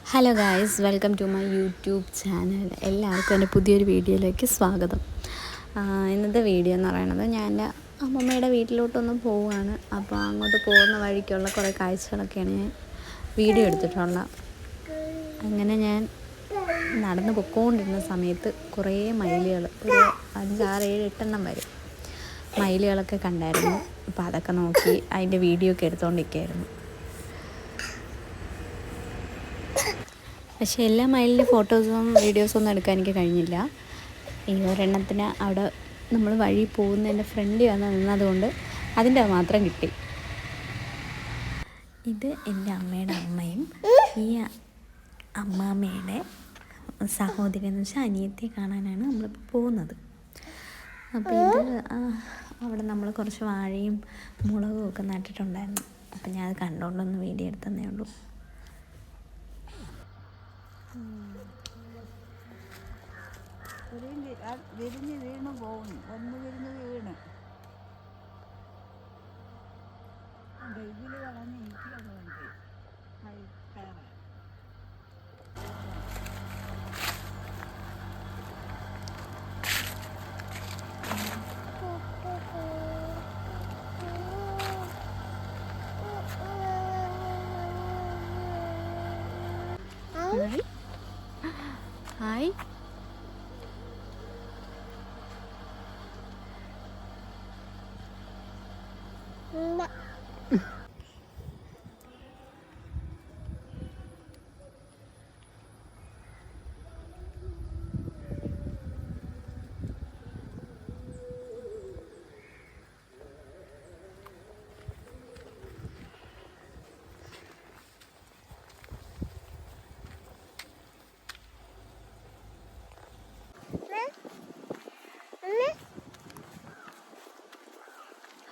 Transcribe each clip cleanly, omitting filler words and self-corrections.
Hello guys, welcome to my YouTube channel. എല്ലാവർക്കും എൻ്റെ പുതിയൊരു വീഡിയോയിലേക്ക് സ്വാഗതം. ഇന്നത്തെ വീഡിയോ എന്ന് പറയുന്നത് ഞാൻ എൻ്റെ അമ്മമ്മയുടെ വീട്ടിലോട്ടൊന്ന് പോവുകയാണ്. അപ്പോൾ അങ്ങോട്ട് പോകുന്ന വഴിക്കുള്ള കുറേ കാഴ്ചകളൊക്കെയാണ് ഞാൻ വീഡിയോ എടുത്തിട്ടുള്ളത്. അങ്ങനെ ഞാൻ നടന്ന് പൊയ്ക്കൊണ്ടിരുന്ന സമയത്ത് കുറേ മയിലുകൾ, ഒരു 5, 6, 7, 8 എണ്ണം വരും മയിലുകളൊക്കെ കണ്ടായിരുന്നു. അപ്പോൾ അതൊക്കെ നോക്കി അതിൻ്റെ വീഡിയോ ഒക്കെ എടുത്തുകൊണ്ടിരിക്കുകയായിരുന്നു. പക്ഷേ എല്ലാ മയിലിൻ്റെ ഫോട്ടോസും വീഡിയോസും ഒന്നും എടുക്കാൻ എനിക്ക് കഴിഞ്ഞില്ല. ഈ ഒരെണ്ണത്തിന് അവിടെ നമ്മൾ വഴി പോകുന്നതിൻ്റെ ഫ്രണ്ട് വന്ന് നിന്നതുകൊണ്ട് അതിൻ്റെ മാത്രം കിട്ടി. ഇത് എൻ്റെ അമ്മയുടെ അമ്മയും ഈ അമ്മാമ്മയുടെ സഹോദരി എന്ന് വെച്ചാൽ അനിയത്തെ കാണാനാണ് നമ്മളിപ്പോൾ പോകുന്നത്. അപ്പോൾ ഇത് അവിടെ നമ്മൾ കുറച്ച് വാഴയും മുളകും ഒക്കെ നട്ടിട്ടുണ്ടായിരുന്നു. അപ്പോൾ ഞാൻ അത് കണ്ടുകൊണ്ടൊന്ന് വീഡിയോ എടുത്തതേ ഉള്ളൂ. വിരിഞ്ഞ് വീണ് പോകുന്നു. ഒന്ന് വിരിഞ്ഞ് വീണ് ഇതിൽ കളഞ്ഞ് എനിക്കത് വേണ്ടി കയറാൻ. Hi,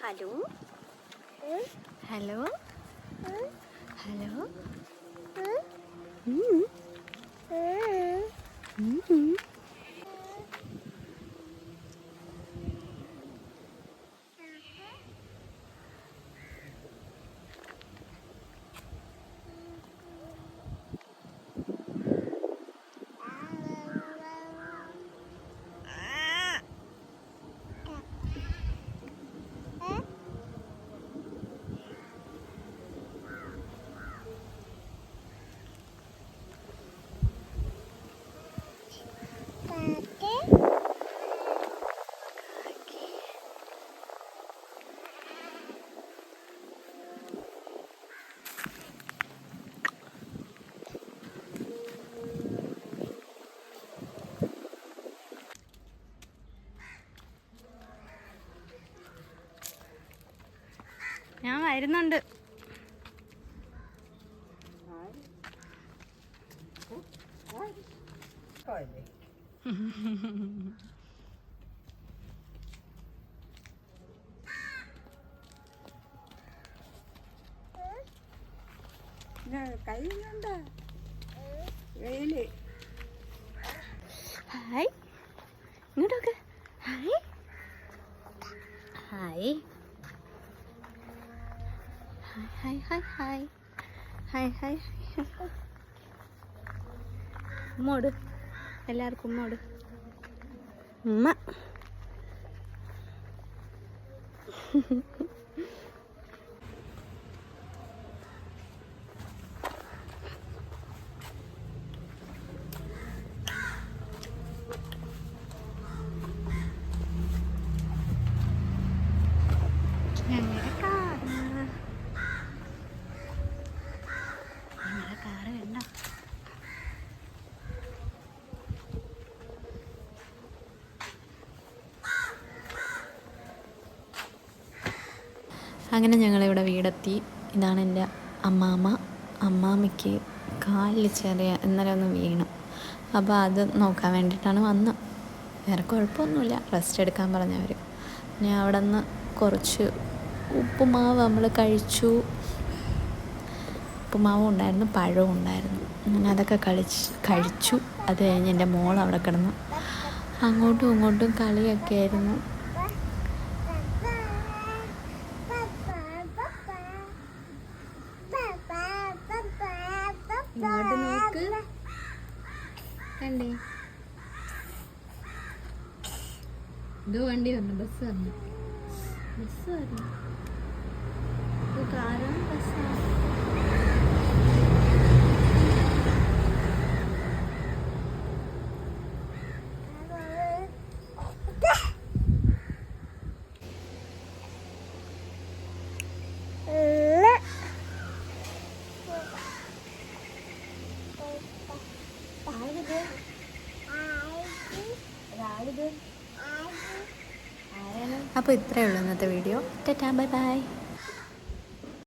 hello hello hello. ഞാൻ വരുന്നുണ്ട്. കഴിയുന്നുണ്ട് വെയില്. ഹായ്, ഇങ്ങോട്ടൊക്കെ. Hi hi hi hi hi hi hi hi. ഉമ്മോട്, എല്ലാവർക്കും ഉമ്മോട്. ഉമ്മ. ഞങ്ങളുടെ കാറ് കണ്ടോ? അങ്ങനെ ഞങ്ങളിവിടെ വീടെത്തി. ഇതാണ് എൻ്റെ അമ്മാമ്മയ്ക്ക് കാലിൽ ചെറിയ ഇന്നലെ ഒന്ന് വീണു. അപ്പോൾ അത് നോക്കാൻ വേണ്ടിയിട്ടാണ് വന്നത്. വേറെ കുഴപ്പമൊന്നുമില്ല, റെസ്റ്റ് എടുക്കാൻ പറഞ്ഞവർ. ഞാൻ അവിടെ നിന്ന് കുറച്ച് ഉപ്പുമാവ് നമ്മൾ കഴിച്ചു. ഉപ്പുമാവും ഉണ്ടായിരുന്നു, പഴവും ഉണ്ടായിരുന്നു. അങ്ങനെ അതൊക്കെ കഴിച്ചു. അത് കഴിഞ്ഞ് എൻ്റെ മോൾ അവിടെ കിടന്നു അങ്ങോട്ടും ഇങ്ങോട്ടും കളിയൊക്കെ ആയിരുന്നു. അങ്ങോട്ട് നോക്ക്. കണ്ടേ, ഇത് വണ്ടി വന്നു, ബസ് വന്നു, ബസ് വന്നു. ഇത് കാറാ ബസ്സാ? അപ്പോൾ ഇത്രയേ ഉള്ളൂ ഇന്നത്തെ വീഡിയോ. Tata, bye bye.